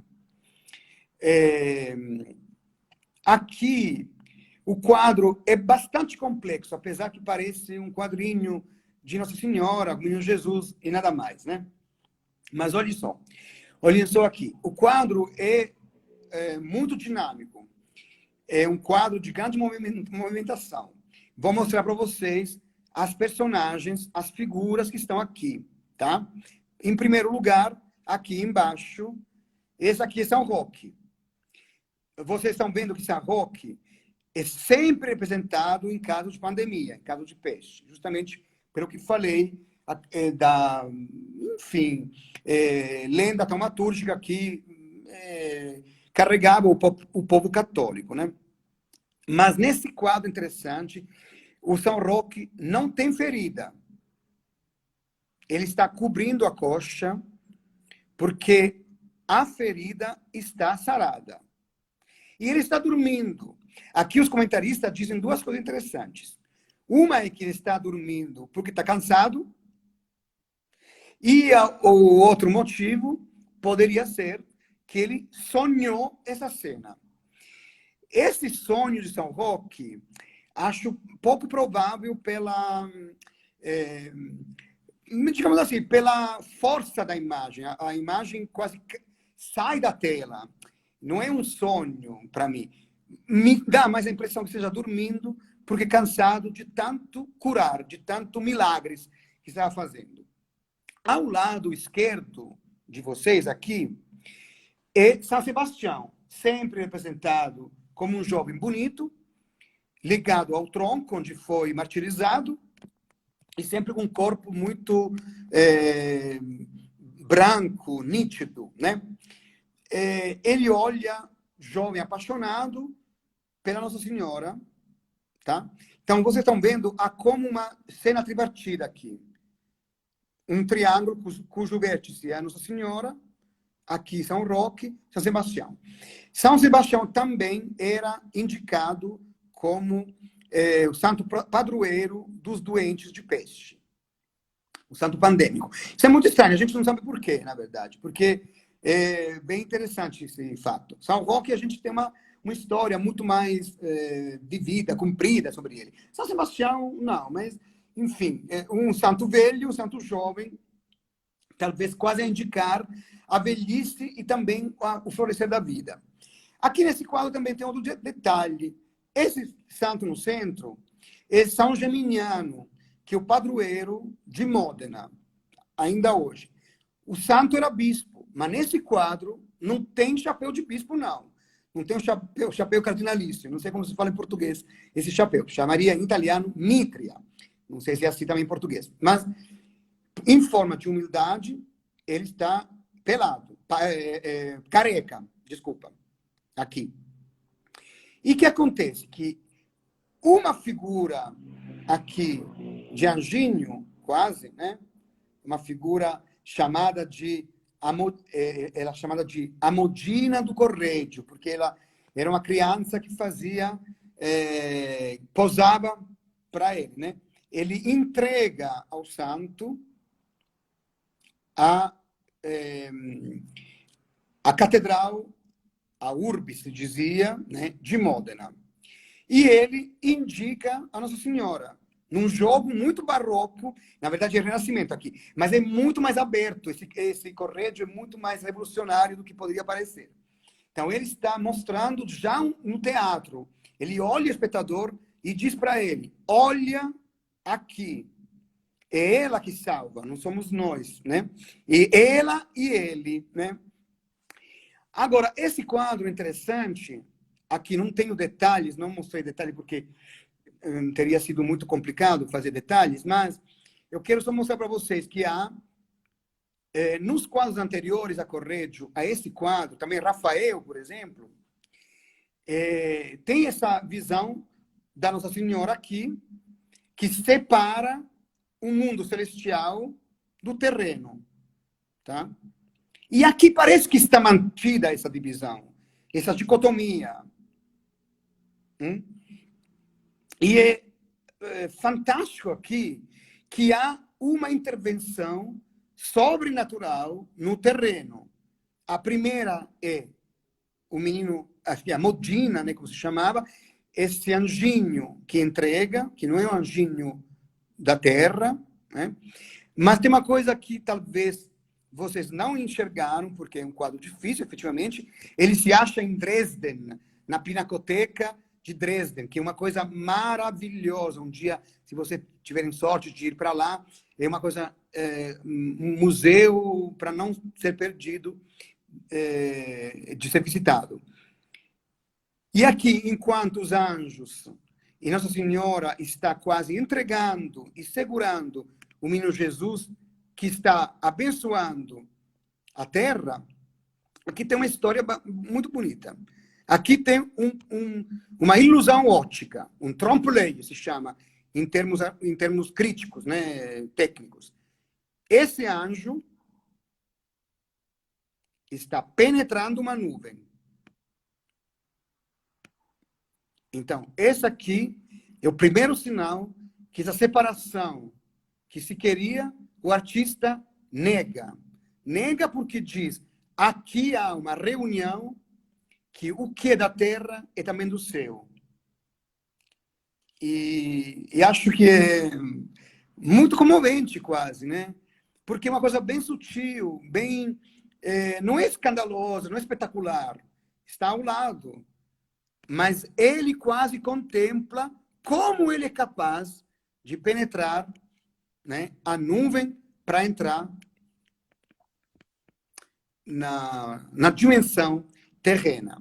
Speaker 2: Aqui, o quadro é bastante complexo, apesar que parece um quadrinho de Nossa Senhora, Menino Jesus e nada mais, né? Mas olhem só aqui. O quadro é muito dinâmico. É um quadro de grande movimentação. Vou mostrar para vocês as personagens, as figuras que estão aqui, tá? Em primeiro lugar, aqui embaixo, esse aqui é São Roque. Vocês estão vendo que São Roque é sempre representado em caso de pandemia, em caso de peste, justamente pelo que falei enfim, lenda taumatúrgica que carregava o povo católico, né? Mas nesse quadro interessante, o São Roque não tem ferida. Ele está cobrindo a coxa porque a ferida está sarada. E ele está dormindo. Aqui os comentaristas dizem duas coisas interessantes. Uma é que ele está dormindo porque está cansado. E o outro motivo poderia ser que ele sonhou essa cena. Esse sonho de São Roque, acho pouco provável pela, digamos assim, pela força da imagem. A imagem quase sai da tela. Não é um sonho para mim. Me dá mais a impressão que esteja dormindo porque cansado de tanto curar, de tanto milagres que estava fazendo. Ao lado esquerdo de vocês aqui é São Sebastião, sempre representado como um jovem bonito, ligado ao tronco, onde foi martirizado, e sempre com um corpo muito branco, nítido, né? Ele olha, jovem apaixonado, pela Nossa Senhora, tá? Então, vocês estão vendo como uma cena tripartida aqui. Um triângulo cujo vértice é a Nossa Senhora, aqui São Roque, São Sebastião. São Sebastião também era indicado como o santo padroeiro dos doentes de peste, o santo pandêmico. Isso é muito estranho, a gente não sabe por quê, na verdade, porque é bem interessante esse fato. São Roque, a gente tem uma história muito mais vivida, comprida sobre ele. São Sebastião, não, mas... Enfim, um santo velho, um santo jovem, talvez quase a indicar a velhice e também o florescer da vida. Aqui nesse quadro também tem outro detalhe. Esse santo no centro é São Geminiano, que é o padroeiro de Modena, ainda hoje. O santo era bispo, mas nesse quadro não tem chapéu de bispo, não. Não tem o chapéu cardinalício, não sei como se fala em português esse chapéu. Chamaria em italiano mitria. Não sei se é assim também em português. Mas, em forma de humildade, ele está pelado. Careca, desculpa. Aqui. E o que acontece? Que uma figura aqui de anjinho, quase, né? Uma figura chamada de... ela é chamada de Amodina do Correggio, porque ela era uma criança que fazia... posava para ele, né? Ele entrega ao santo a catedral, a urbe, se dizia, né, de Modena. E ele indica a Nossa Senhora, num jogo muito barroco, na verdade é Renascimento aqui, mas é muito mais aberto, esse Correggio é muito mais revolucionário do que poderia parecer. Então ele está mostrando já no teatro, ele olha o espectador e diz para ele, olha aqui, É ela que salva, não somos nós, né? E ela e ele, né? Agora, esse quadro interessante, aqui não tenho detalhes, não mostrei detalhes porque teria sido muito complicado fazer detalhes, mas eu quero só mostrar para vocês que há, nos quadros anteriores a Correggio, a esse quadro, também Rafael, por exemplo, tem essa visão da Nossa Senhora aqui, que separa o mundo celestial do terreno, tá? E aqui parece que está mantida essa divisão, essa dicotomia. E é fantástico aqui que há uma intervenção sobrenatural no terreno. A primeira é o menino, a Modina, né, como se chamava, esse anjinho que entrega, que não é um anjinho da terra, né? Mas tem uma coisa que talvez vocês não enxergaram, porque é um quadro difícil, efetivamente. Ele se acha em Dresden, na Pinacoteca de Dresden, que é uma coisa maravilhosa. Um dia, se vocês tiverem sorte de ir para lá, é uma coisa, um museu para não ser perdido, de ser visitado. E aqui, enquanto os anjos e Nossa Senhora está quase entregando e segurando o menino Jesus, que está abençoando a terra, aqui tem uma história muito bonita. Aqui tem uma ilusão óptica, um trompe-l'œil, se chama, em termos críticos, né, técnicos. Esse anjo está penetrando uma nuvem. Então, esse aqui é o primeiro sinal que essa separação que se queria, o artista nega. Nega porque diz, aqui há uma reunião que o que é da terra é também do céu. E acho que é muito comovente quase, né? Porque é uma coisa bem sutil, bem... não é escandalosa, não é espetacular. Está ao lado. Mas ele quase contempla como ele é capaz de penetrar, né, a nuvem para entrar na dimensão terrena.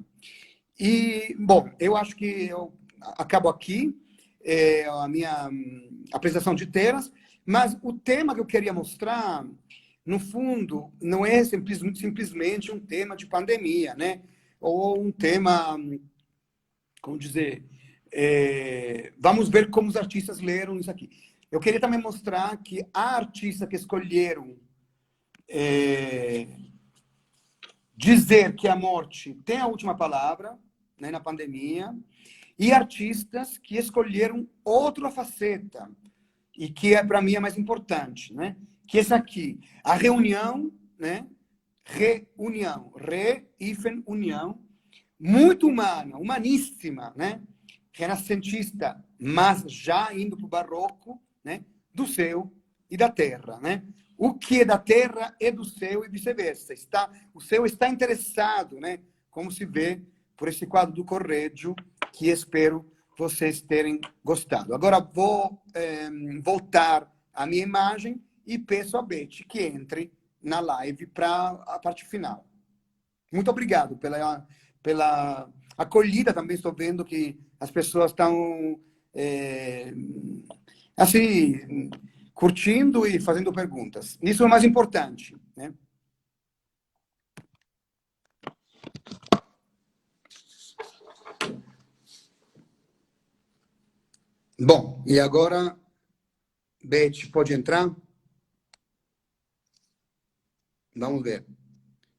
Speaker 2: E, bom, eu acho que eu acabo aqui a minha apresentação de temas, mas o tema que eu queria mostrar, no fundo, não é simplesmente um tema de pandemia, né? Ou um tema, como dizer, vamos ver como os artistas leram isso aqui. Eu queria também mostrar que há artistas que escolheram dizer que a morte tem a última palavra, né, na pandemia, e artistas que escolheram outra faceta, e que para mim é mais importante, né? Que essa aqui, a reunião, né? Reunião, união, muito humana, humaníssima, né? Renascentista, mas já indo para o barroco, né? Do céu e da terra, né? O que é da terra é do céu e vice-versa. O céu está interessado, né? Como se vê por esse quadro do Correggio, que espero vocês terem gostado. Agora vou voltar à minha imagem e peço a Beth que entre na live para a parte final. Muito obrigado pela acolhida. Também estou vendo que as pessoas estão assim, curtindo e fazendo perguntas. Isso é o mais importante, né? Bom, e agora, Beth, pode entrar? Vamos ver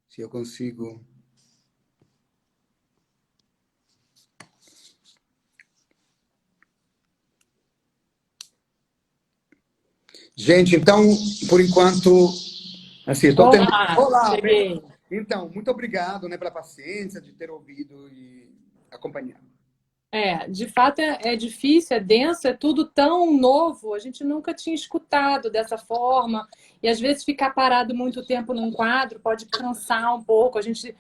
Speaker 2: se eu consigo. Gente, então, por enquanto, assim, estou tentando... Olá,
Speaker 1: cheguei.
Speaker 2: Então, muito obrigado, né, pela paciência de ter ouvido e acompanhado.
Speaker 1: De fato é difícil, é denso, é tudo tão novo, a gente nunca tinha escutado dessa forma, e às vezes ficar parado muito tempo num quadro pode cansar um pouco, a gente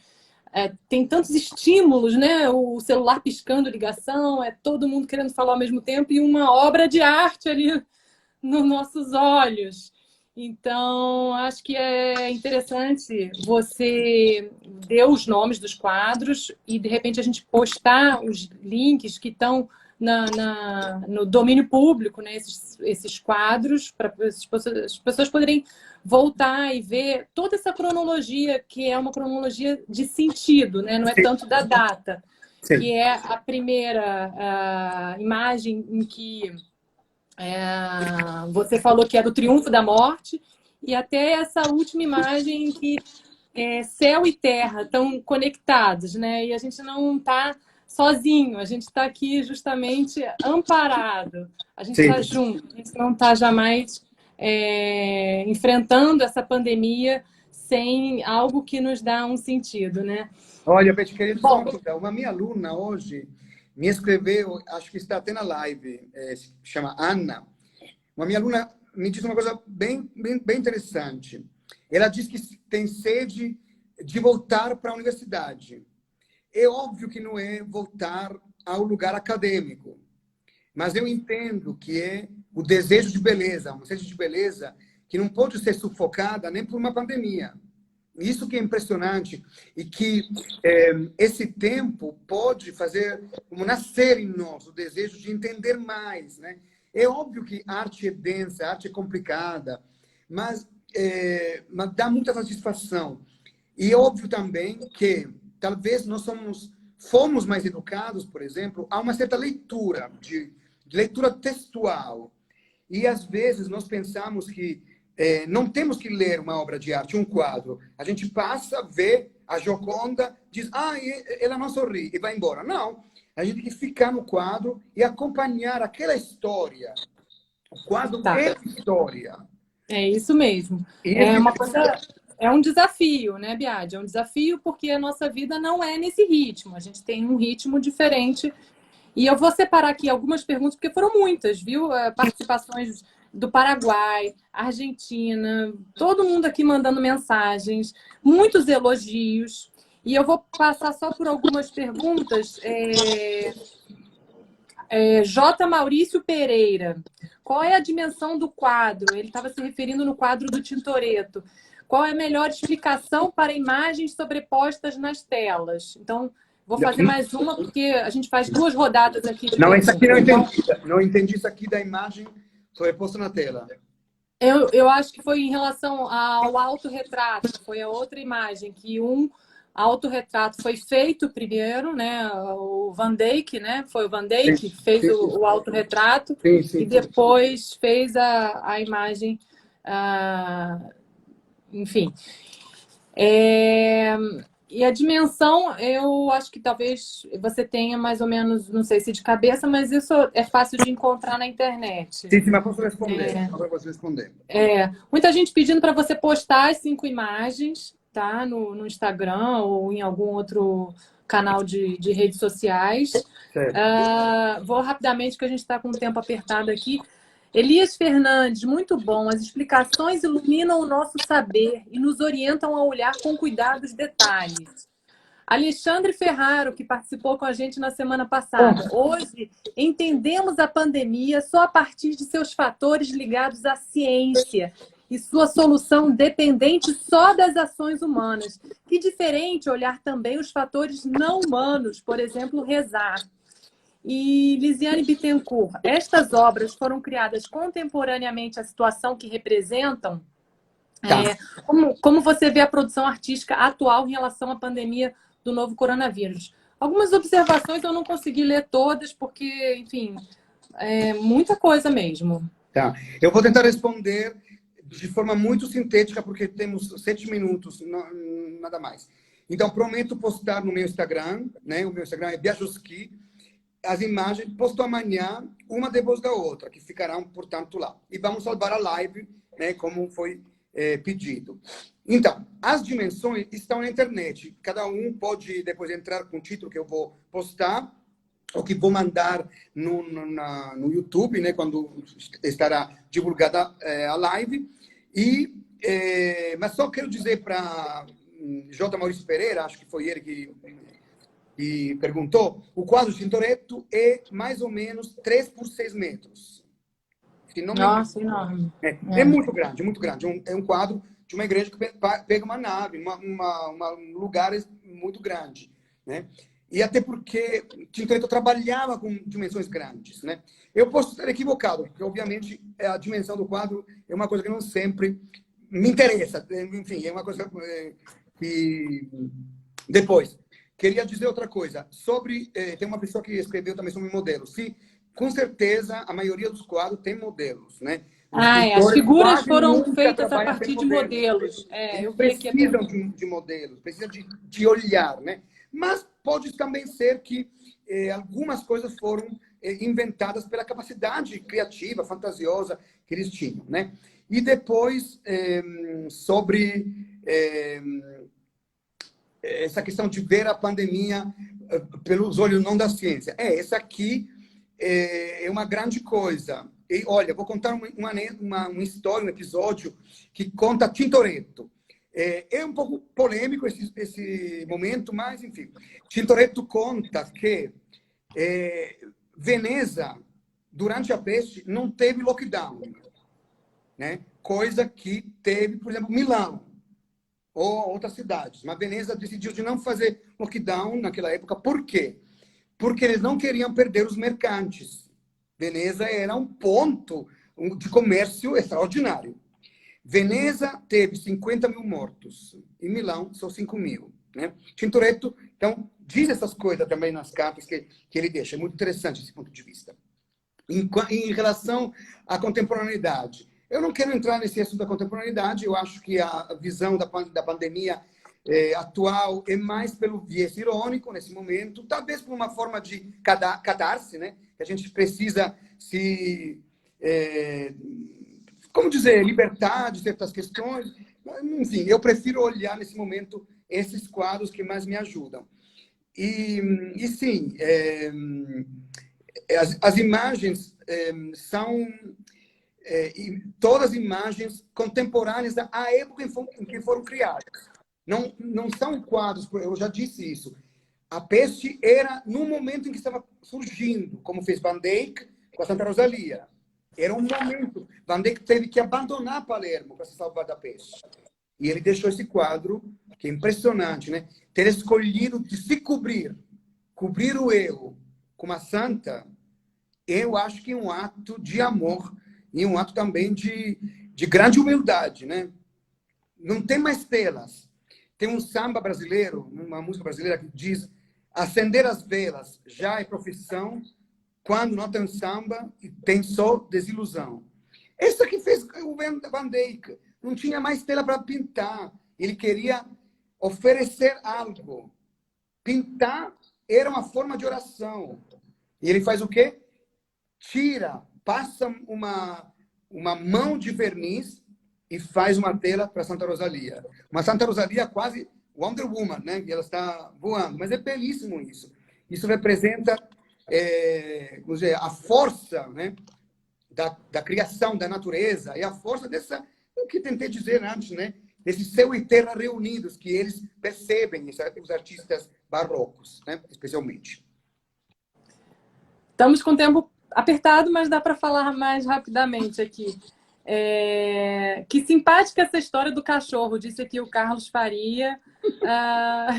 Speaker 1: tem tantos estímulos, né? O celular piscando ligação, todo mundo querendo falar ao mesmo tempo, e uma obra de arte ali nos nossos olhos. Então, acho que é interessante você deu os nomes dos quadros e, de repente, a gente postar os links que estão no domínio público, né? Esses quadros, para as pessoas poderem voltar e ver toda essa cronologia, que é uma cronologia de sentido, né? Não é tanto da data,
Speaker 2: Sim.
Speaker 1: que é a primeira imagem em que você falou que era o triunfo da morte, e até essa última imagem em que céu e terra estão conectados, né? E a gente não está sozinho, a gente está aqui justamente amparado, a gente está junto, a gente não está jamais enfrentando essa pandemia sem algo que nos dá um sentido, né?
Speaker 2: Olha, Beth, queria dizer uma coisa. Uma minha aluna hoje me escreveu, acho que está até na live, se chama Ana. Uma minha aluna me disse uma coisa bem interessante. Ela diz que tem sede de voltar para a universidade. É óbvio que não é voltar ao lugar acadêmico, mas eu entendo que é o desejo de beleza, uma sede de beleza que não pode ser sufocada nem por uma pandemia. Isso que é impressionante e que esse tempo pode fazer como nascer em nós o desejo de entender mais, né? É óbvio que arte é densa, arte é complicada, mas dá muita satisfação. E é óbvio também que talvez nós fomos mais educados, por exemplo, a uma certa leitura, de leitura textual. E às vezes nós pensamos que não temos que ler uma obra de arte, um quadro. A gente passa, vê a Gioconda, diz, ela não sorri, e vai embora. Não, a gente tem que ficar no quadro e acompanhar aquela história. O quadro é história.
Speaker 1: É isso mesmo. É um desafio, né, Biade? É um desafio porque a nossa vida não é nesse ritmo. A gente tem um ritmo diferente. E eu vou separar aqui algumas perguntas, porque foram muitas, viu? Participações do Paraguai, Argentina, todo mundo aqui mandando mensagens, muitos elogios. E eu vou passar só por algumas perguntas. J. Maurício Pereira, qual é a dimensão do quadro? Ele estava se referindo no quadro do Tintoretto. Qual é a melhor explicação para imagens sobrepostas nas telas? Então, vou fazer mais uma, porque a gente faz 2 rodadas aqui de
Speaker 2: Não,
Speaker 1: perguntas.
Speaker 2: isso aqui não entendi. Não entendi isso aqui da imagem sobreposta na tela.
Speaker 1: Eu acho que foi em relação ao autorretrato. Foi a outra imagem, que autorretrato foi feito primeiro, né? O Van Dyck, né? Foi o Van Dyck que fez o autorretrato e depois fez a imagem, enfim. E a dimensão, eu acho que talvez você tenha mais ou menos, não sei se de cabeça, mas isso é fácil de encontrar na internet.
Speaker 2: Sim, mas posso responder. Posso responder.
Speaker 1: Muita gente pedindo para você postar as 5 imagens, tá? No Instagram ou em algum outro canal de redes sociais. Vou rapidamente, que a gente está com o tempo apertado aqui. Elias Fernandes, muito bom. As explicações iluminam o nosso saber e nos orientam a olhar com cuidado os detalhes. Alexandre Ferraro, que participou com a gente na semana passada. Hoje, entendemos a pandemia só a partir de seus fatores ligados à ciência e sua solução dependente só das ações humanas. Que diferente olhar também os fatores não humanos, por exemplo, rezar. E Lisiane Bittencourt, estas obras foram criadas contemporaneamente à situação que representam? Como você vê a produção artística atual em relação à pandemia do novo coronavírus? Algumas observações eu não consegui ler todas, porque, enfim, é muita coisa mesmo.
Speaker 2: Tá. Eu vou tentar responder de forma muito sintética, porque temos 7 minutos, nada mais. Então, prometo postar no meu Instagram, né? O meu Instagram é Biajoski. As imagens, posto amanhã, uma depois da outra, que ficarão, portanto, lá. E vamos salvar a live, né, como foi pedido. Então, as dimensões estão na internet. Cada um pode depois entrar com o título que eu vou postar, ou que vou mandar no YouTube, né, quando estará divulgada a live. Mas só quero dizer para J. Maurício Pereira, acho que foi ele que perguntou, o quadro de Tintoretto é mais ou menos 3 por 6 metros. se não me engano.
Speaker 1: Nossa, enorme.
Speaker 2: É muito grande, muito grande. É um quadro de uma igreja que pega uma nave, um lugar muito grande, né? E até porque Tintoretto trabalhava com dimensões grandes, né? Eu posso estar equivocado, porque obviamente a dimensão do quadro é uma coisa que não sempre me interessa. Enfim, é uma coisa que... Depois, queria dizer outra coisa. Tem uma pessoa que escreveu também sobre modelos. Sim, com certeza, a maioria dos quadros tem modelos, né? Os
Speaker 1: As
Speaker 2: pintores
Speaker 1: figuras
Speaker 2: quase
Speaker 1: foram
Speaker 2: nunca
Speaker 1: feitas a
Speaker 2: trabalham sem
Speaker 1: partir de
Speaker 2: modelos.
Speaker 1: modelos.
Speaker 2: Eles
Speaker 1: Eu vi aqui a
Speaker 2: precisam
Speaker 1: pergunta.
Speaker 2: de modelos, precisam de olhar, né? Mas pode também ser que algumas coisas foram inventadas pela capacidade criativa, fantasiosa que eles tinham, né? E depois, sobre essa questão de ver a pandemia pelos olhos não da ciência. Essa aqui é uma grande coisa. E, olha, vou contar uma história, um episódio que conta Tintoretto. É um pouco polêmico esse momento, mas, enfim. Tintoretto conta que Veneza, durante a peste, não teve lockdown, né? Coisa que teve, por exemplo, Milão ou outras cidades. Mas Veneza decidiu de não fazer lockdown naquela época. Por quê? Porque eles não queriam perder os mercantes. Veneza era um ponto de comércio extraordinário. Veneza teve 50 mil mortos. Em Milão, são 5 mil. Né? Tintoretto, então, diz essas coisas também nas cartas que ele deixa. É muito interessante esse ponto de vista. Em relação à contemporaneidade, eu não quero entrar nesse assunto da contemporaneidade. Eu acho que a visão da pandemia atual é mais pelo viés irônico nesse momento, talvez por uma forma de catarse, né? Que a gente precisa como dizer, libertar de certas questões. Enfim, eu prefiro olhar nesse momento esses quadros que mais me ajudam. E sim, as imagens são todas imagens contemporâneas à época em que foram criadas. Não são quadros, eu já disse isso. A peste era no momento em que estava surgindo, como fez Van Dyck com a Santa Rosalia. Era um momento. Van Dyck teve que abandonar Palermo para se salvar da peste. E ele deixou esse quadro, que é impressionante, né? Ter escolhido de se cobrir o erro com uma santa, eu acho que é um ato de amor e um ato também de grande humildade, né? Não tem mais telas. Tem um samba brasileiro, uma música brasileira que diz: acender as velas já é profissão, quando não tem samba e tem só desilusão. Isso que fez o Van Dyck. Não tinha mais tela para pintar. Ele queria oferecer algo. Pintar era uma forma de oração. E ele faz o quê? Passa uma mão de verniz e faz uma tela para Santa Rosalia. Uma Santa Rosalia quase Wonder Woman, né? Que ela está voando. Mas é belíssimo isso. Isso representa vamos dizer, a força, né? da criação da natureza e a força dessa, o que tentei dizer antes, né? Desse céu e terra reunidos que eles percebem, os artistas barrocos, né? Especialmente.
Speaker 1: Estamos com o tempo apertado, mas dá para falar mais rapidamente aqui. Que simpática essa história do cachorro, disse aqui o Carlos Faria.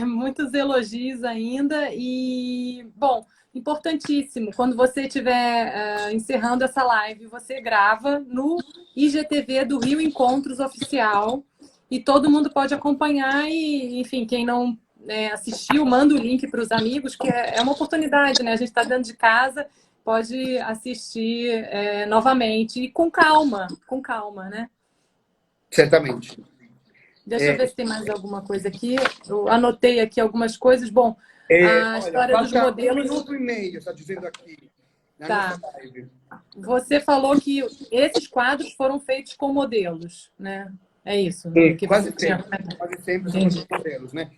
Speaker 1: Muitos elogios ainda. E, bom, importantíssimo, quando você estiver encerrando essa live, você grava no IGTV do Rio Encontros Oficial e todo mundo pode acompanhar e, enfim, quem não assistiu, manda o link para os amigos, que é uma oportunidade, né? A gente está dentro de casa, pode assistir novamente e com calma, né?
Speaker 2: Certamente.
Speaker 1: Deixa eu ver se tem mais alguma coisa aqui. Eu anotei aqui algumas coisas. Bom, a história dos modelos...
Speaker 2: 1 minuto e meio, está dizendo aqui, na nossa live.
Speaker 1: Você falou que esses quadros foram feitos com modelos, né? É isso.
Speaker 2: Quase sempre são os modelos, né?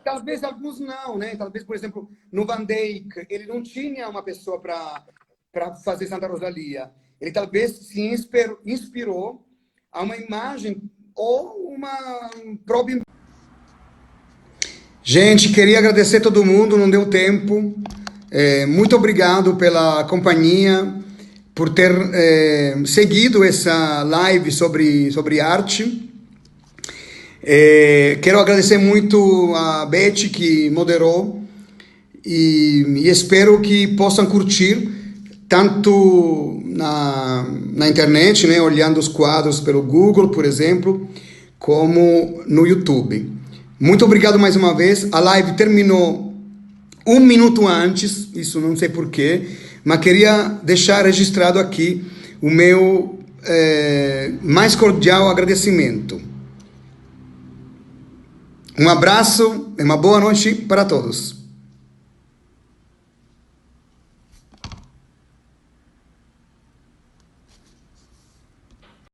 Speaker 2: Talvez alguns não, né? Talvez, por exemplo, no Van Dyck, ele não tinha uma pessoa para fazer Santa Rosalia. Ele talvez se inspirou a uma imagem ou uma própria... Gente, queria agradecer a todo mundo, não deu tempo. Muito obrigado pela companhia, por ter seguido essa live sobre arte. Quero agradecer muito a Beth, que moderou, e espero que possam curtir, tanto na internet, né, olhando os quadros pelo Google, por exemplo, como no YouTube. Muito obrigado mais uma vez. A live terminou 1 minuto antes, isso não sei porquê, mas queria deixar registrado aqui o meu mais cordial agradecimento. Um abraço e uma boa noite para todos.